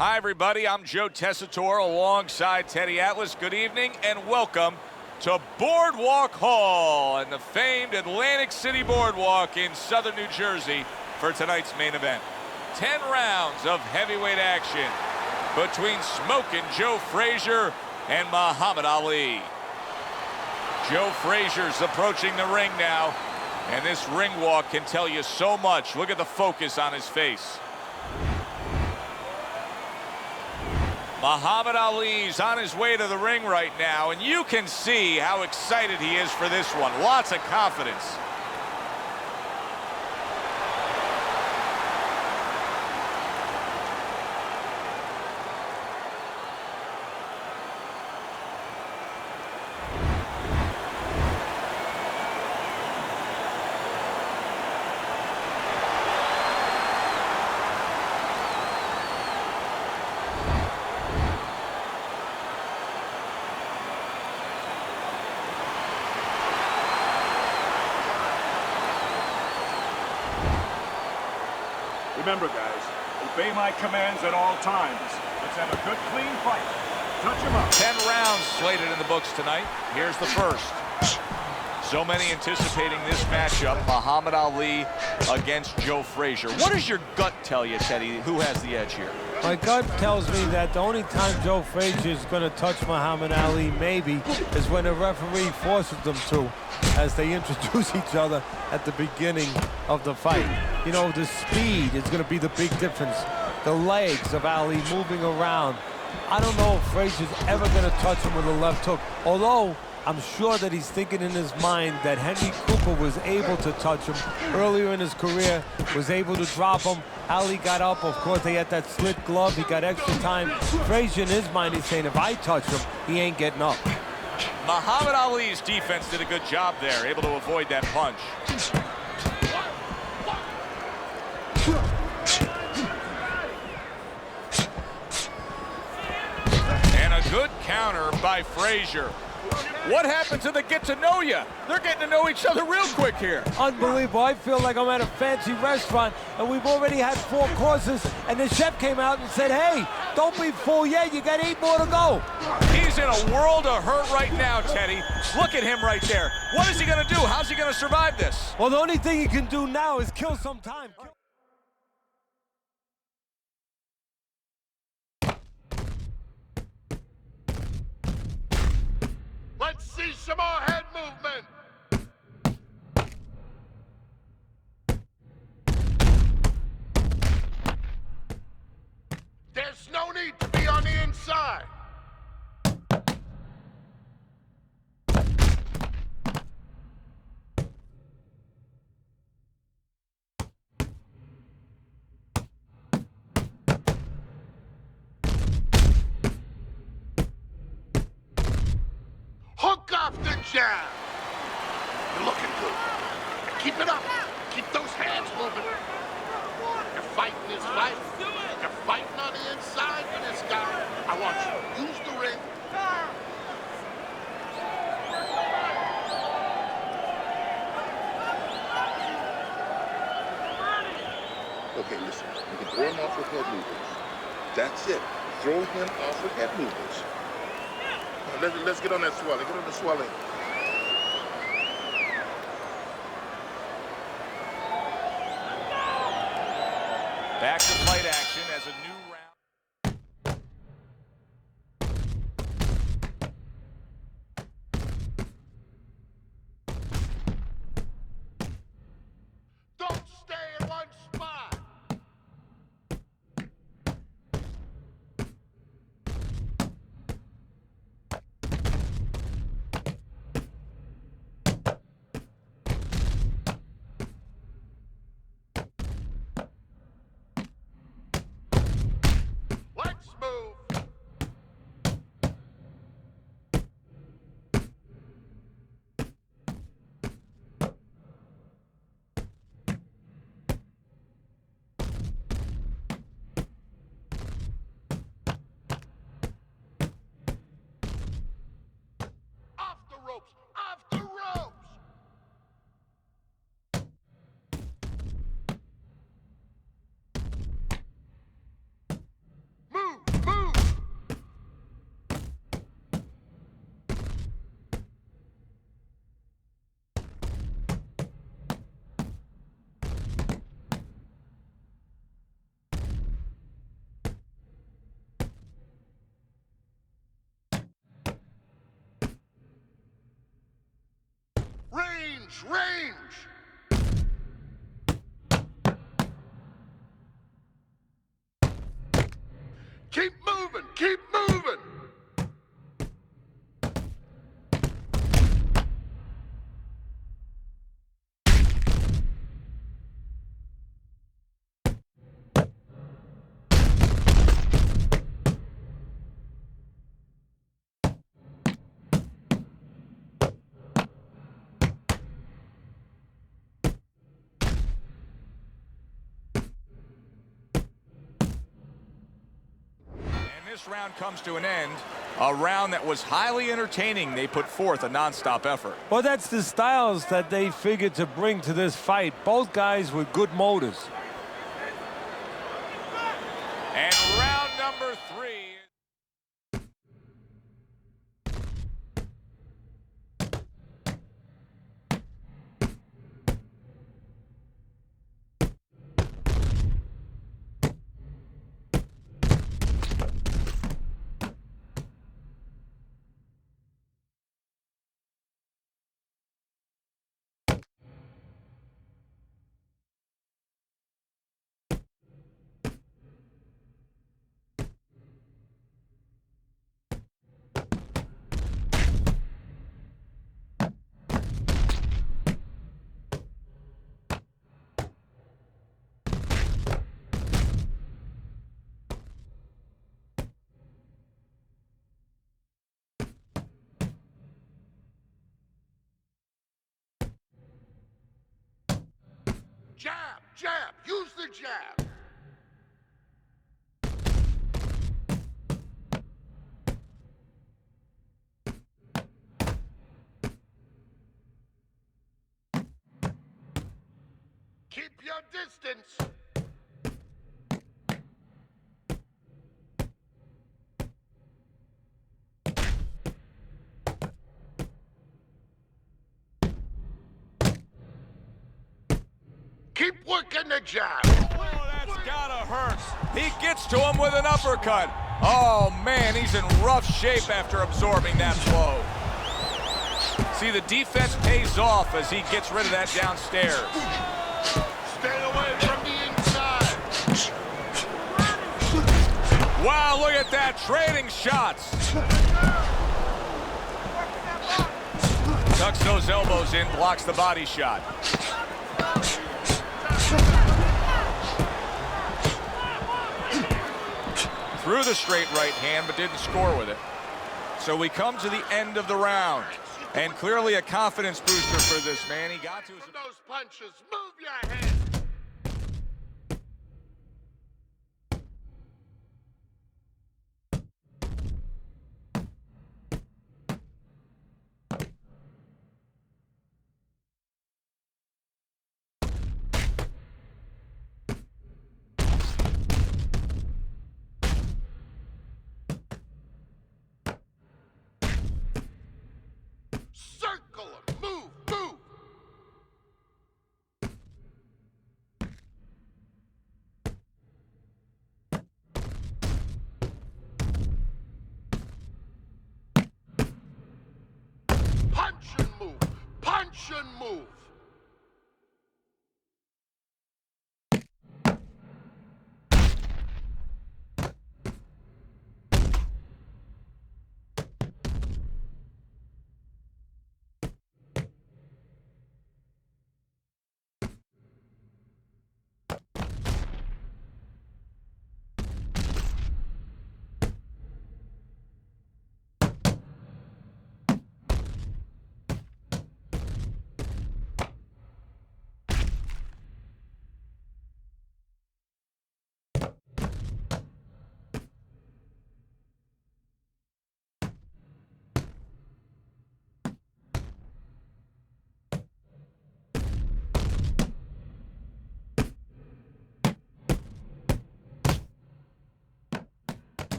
Hi, everybody. I'm Joe Tessitore alongside Teddy Atlas. Good evening and welcome to Boardwalk Hall and the famed Atlantic City Boardwalk in southern New Jersey for tonight's main event. 10 rounds of heavyweight action between Smokin' Joe Frazier and Muhammad Ali. Joe Frazier's approaching the ring now, and this ring walk can tell you so much. Look at the focus on his face. Muhammad Ali's on his way to the ring right now, and you can see how excited he is for this one. Lots of confidence. Remember, guys, obey my commands at all times. Let's have a good, clean fight. Touch him up. 10 rounds slated in the books tonight. Here's the first. So many anticipating this matchup, Muhammad Ali against Joe Frazier. What does your gut tell you, Teddy? Who has the edge here? My gut tells me that the only time Joe Frazier is going to touch Muhammad Ali, maybe, is when the referee forces them to, as they introduce each other at the beginning of the fight. You know, the speed is going to be the big difference. The legs of Ali moving around. I don't know if Frazier's ever going to touch him with a left hook, although I'm sure that he's thinking in his mind that Henry Cooper was able to touch him earlier in his career, was able to drop him. Ali got up. Of course, they had that slit glove. He got extra time. Frazier, in his mind, he's saying, if I touch him, he ain't getting up. Muhammad Ali's defense did a good job there, able to avoid that punch. And a good counter by Frazier. What happened to the get to know you? They're getting to know each other real quick here. Unbelievable. I feel like I'm at a fancy restaurant and we've already had 4 courses and the chef came out and said, hey, don't be full yet, you got 8 more to go. He's in a world of hurt right now, Teddy. Look at him right there. What is he gonna do? How's he gonna survive this? Well, the only thing he can do now is kill some time. Let's see some more head movement. There's no need to be on the inside. Hook off the jab. You're looking good. Keep it up. Keep those hands moving. You're fighting this fight. You're fighting on the inside for this guy. I want you to use the ring. Okay, listen. You can throw him off with head movements. That's it. Throw him off with head movements. Let's get on that swelling. Get on the swelling. Back to fight action as a new round. Don't stay in one spot. Range! Range! Keep moving! Keep moving! This round comes to an end. A round that was highly entertaining. They put forth a non-stop effort. Well, that's the styles that they figured to bring to this fight. Both guys with good motors. And round number 3. Jab! Jab! Use the jab! Keep your distance! Keep working the jab! Oh, that's gotta hurt. He gets to him with an uppercut. Oh, man, he's in rough shape after absorbing that blow. See, the defense pays off as he gets rid of that downstairs. Stay away from the inside! Wow, look at that, trading shots. Tucks those elbows in, blocks the body shot. Threw the straight right hand, but didn't score with it. So we come to the end of the round. And clearly a confidence booster for this man. He got to his... From those punches, move your head! Circle him! Move! Move! Punch and move! Punch and move!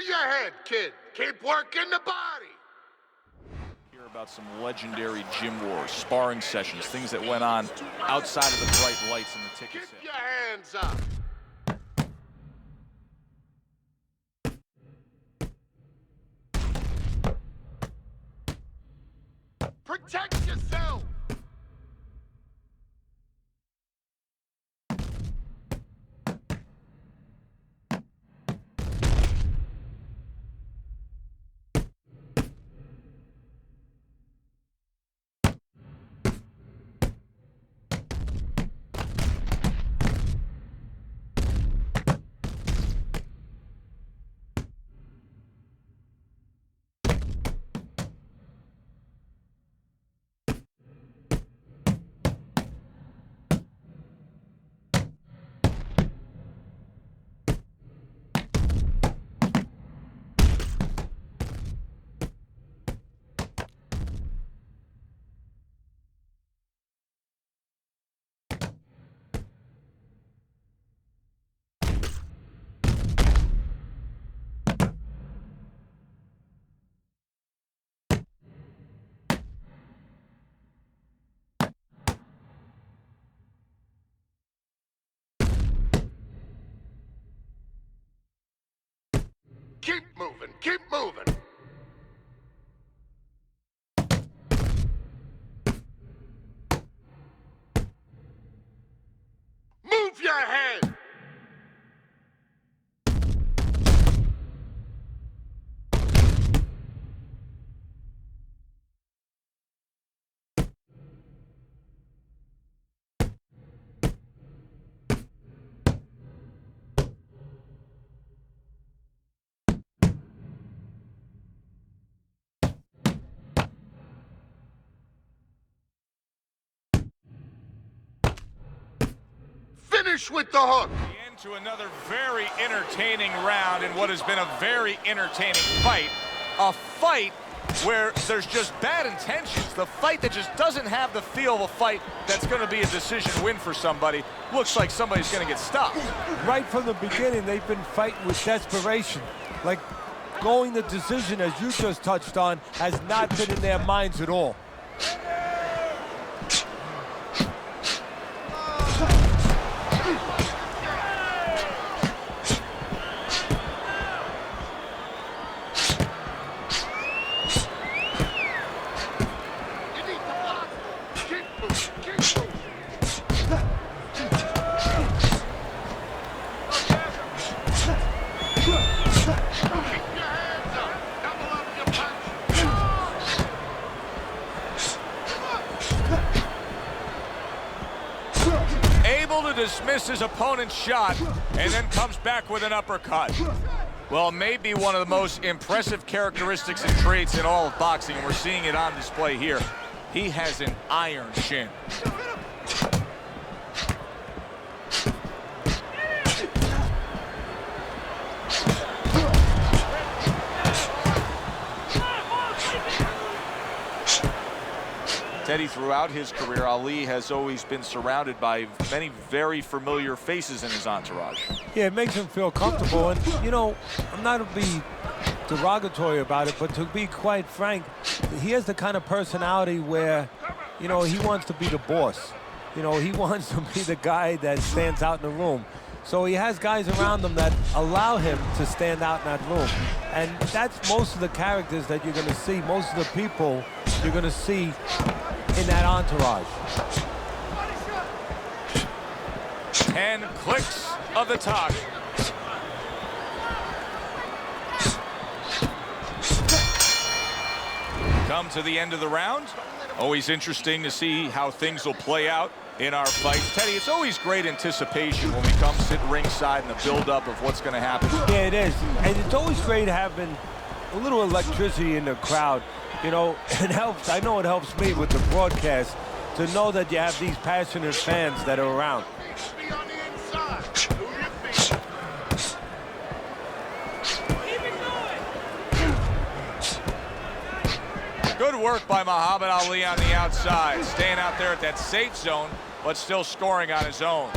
your head, kid. Keep working the body. Hear about some legendary gym wars, sparring sessions, things that went on outside of the bright lights in the ticket Keep sale. your hands up. Protect yourself. Keep moving, keep moving. Move your head. Finish with the hook. Into another very entertaining round in what has been a very entertaining fight. A fight where there's just bad intentions. The fight that just doesn't have the feel of a fight that's going to be a decision win for somebody. Looks like somebody's going to get stopped. Right from the beginning, they've been fighting with desperation. Like going the decision, as you just touched on, has not been in their minds at all. Able to dismiss his opponent's shot and then comes back with an uppercut. Well, maybe one of the most impressive characteristics and traits in all of boxing, and we're seeing it on display here. He has an iron chin. Teddy, throughout his career, Ali has always been surrounded by many very familiar faces in his entourage. Yeah, it makes him feel comfortable. And, you know, I'm not to be derogatory about it, but to be quite frank, he has the kind of personality where, you know, he wants to be the boss. You know, he wants to be the guy that stands out in the room. So he has guys around him that allow him to stand out in that room. And that's most of the characters that you're going to see, most of the people you're going to see in that entourage. 10 clicks of the talk. Come to the end of the round. Always interesting to see how things will play out in our fights. Teddy, it's always great anticipation when we come sit ringside and the build-up of what's going to happen. Yeah, it is. And it's always great having a little electricity in the crowd. You know, it helps. I know it helps me with the broadcast to know that you have these passionate fans that are around. Be on the inside. Do your thing. Good work by Muhammad Ali on the outside, staying out there at that safe zone, but still scoring on his own.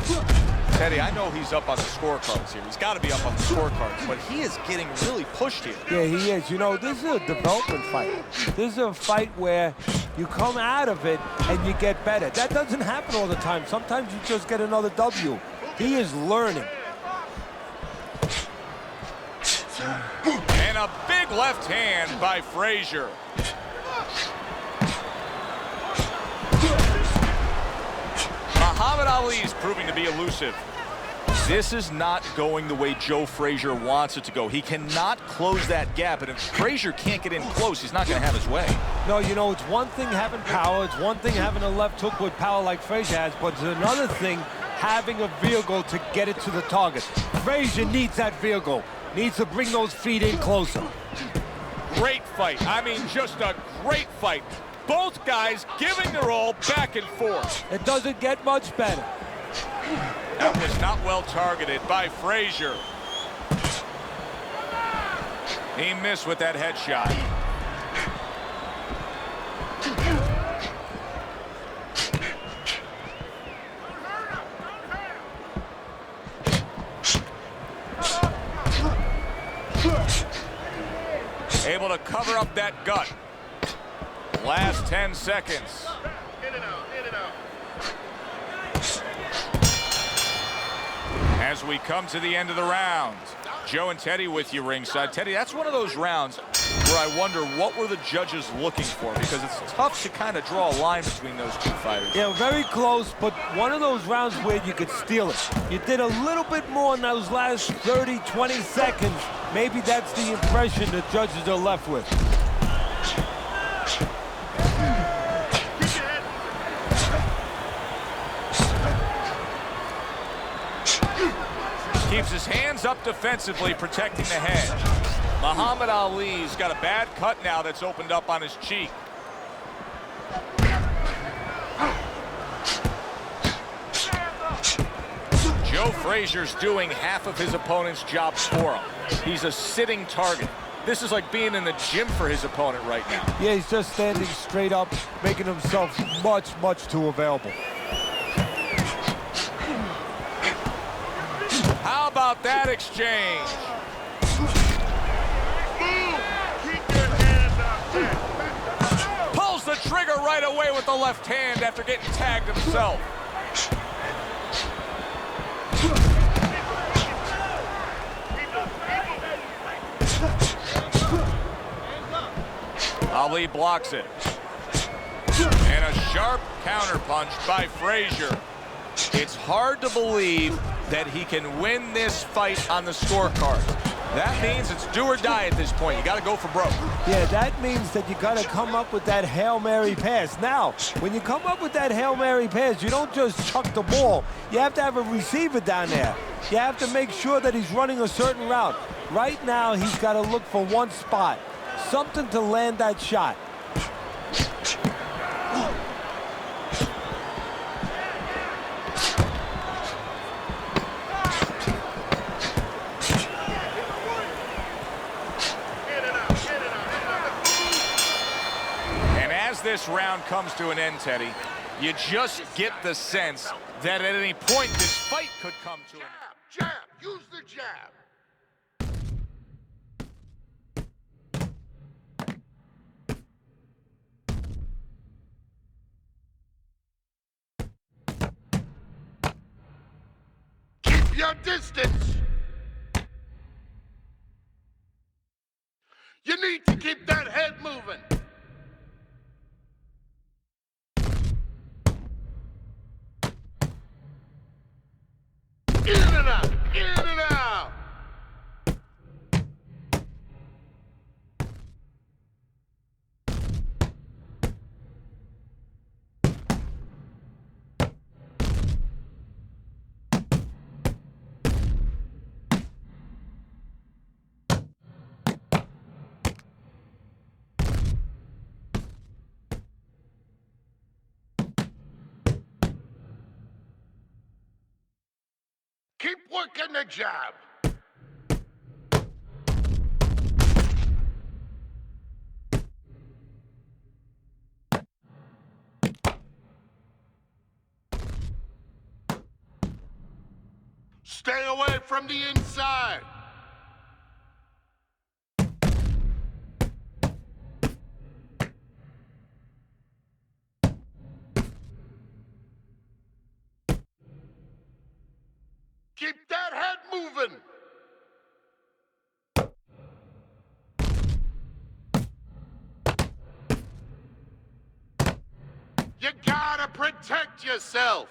Teddy, I know he's up on the scorecards here. He's got to be up on the scorecards, but he is getting really pushed here. Yeah, he is. You know, this is a development fight. This is a fight where you come out of it and you get better. That doesn't happen all the time. Sometimes you just get another W. He is learning. And a big left hand by Frazier. Muhammad Ali is proving to be elusive. This is not going the way Joe Frazier wants it to go. He cannot close that gap, and if Frazier can't get in close, he's not going to have his way. No, you know, it's one thing having power. It's one thing having a left hook with power like Frazier has, but it's another thing having a vehicle to get it to the target. Frazier needs that vehicle. Needs to bring those feet in closer. Great fight. I mean, just a great fight. Both guys giving their all back and forth. It doesn't get much better. That was not well targeted by Frazier. He missed with that headshot. Able to cover up that gut. Last 10 seconds. In and out, in and out. As we come to the end of the round, Joe and Teddy with you ringside. Teddy, that's one of those rounds where I wonder what were the judges looking for, because it's tough to kind of draw a line between those two fighters. Yeah, very close, but one of those rounds where you could steal it. You did a little bit more in those last 30, 20 seconds. Maybe that's the impression the judges are left with. Keeps his hands up defensively, protecting the head. Muhammad Ali's got a bad cut now that's opened up on his cheek. Joe Frazier's doing half of his opponent's job for him. He's a sitting target. This is like being in the gym for his opponent right now. Yeah, he's just standing straight up, making himself much, much too available. How about that exchange? Keep your hands up there. Pulls the trigger right away with the left hand after getting tagged himself. Ali blocks it. And a sharp counterpunch by Frazier. It's hard to believe that he can win this fight on the scorecard. That means it's do or die at this point. You got to go for broke. Yeah, that means that you got to come up with that Hail Mary pass. Now, when you come up with that Hail Mary pass, you don't just chuck the ball. You have to have a receiver down there. You have to make sure that he's running a certain route. Right now, he's got to look for one spot, something to land that shot. This round comes to an end, Teddy, you just get the sense that at any point this fight could come to an end. Jab, use the jab. Keep your distance. You need to keep that head moving. In and out, in and out. Keep working the jab. Stay away from the inside. Keep that head moving. You gotta protect yourself.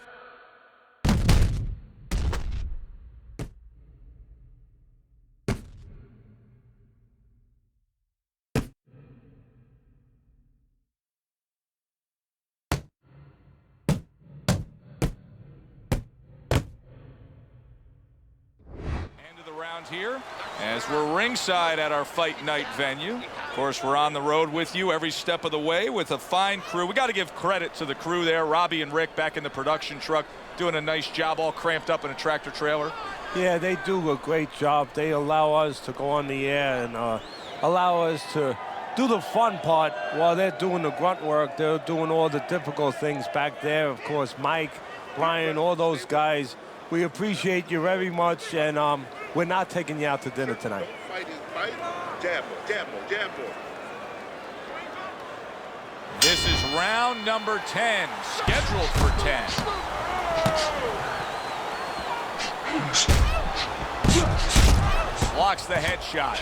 Round here as we're ringside at our fight night venue. Of course, we're on the road with you every step of the way with a fine crew. We got to give credit to the crew there. Robbie and Rick back in the production truck doing a nice job, all cramped up in a tractor trailer. Yeah, they do a great job. They allow us to go on the air and allow us to do the fun part while they're doing the grunt work. They're doing all the difficult things back there. Of course, Mike, Brian, all those guys. We appreciate you very much, and we're not taking you out to dinner tonight. Fight is fight. Jab, jab, jab. This is round number 10, scheduled for 10. Blocks the headshot.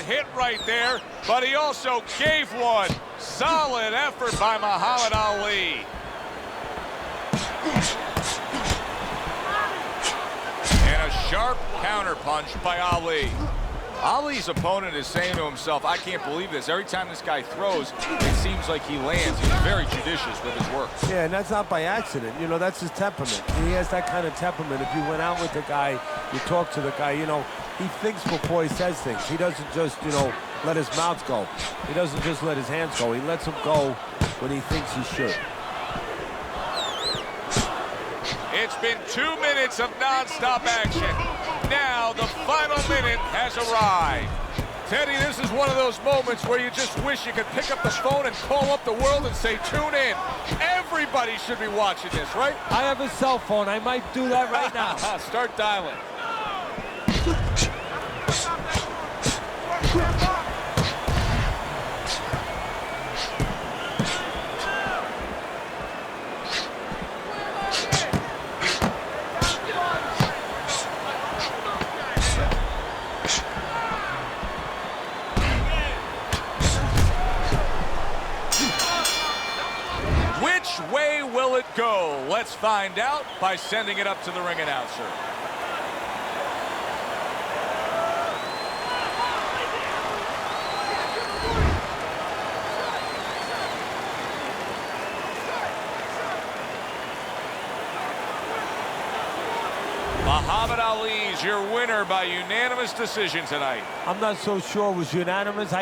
Hit right there, but he also gave one. Solid effort by Muhammad Ali. And a sharp counterpunch by Ali. Ali's opponent is saying to himself, I can't believe this. Every time this guy throws, it seems like he lands. He's very judicious with his work. Yeah, and that's not by accident. You know, that's his temperament. He has that kind of temperament. If you went out with the guy, you talk to the guy, you know, he thinks before he says things. He doesn't just, you know, let his mouth go. He doesn't just let his hands go. He lets them go when he thinks he should. It's been 2 minutes of nonstop action. Now the final minute has arrived. Teddy, this is one of those moments where you just wish you could pick up the phone and call up the world and say, tune in. Everybody should be watching this, right? I have a cell phone. I might do that right now. Start dialing. Which way will it go? Let's find out by sending it up to the ring announcer. Muhammad Ali is your winner by unanimous decision tonight. I'm not so sure it was unanimous.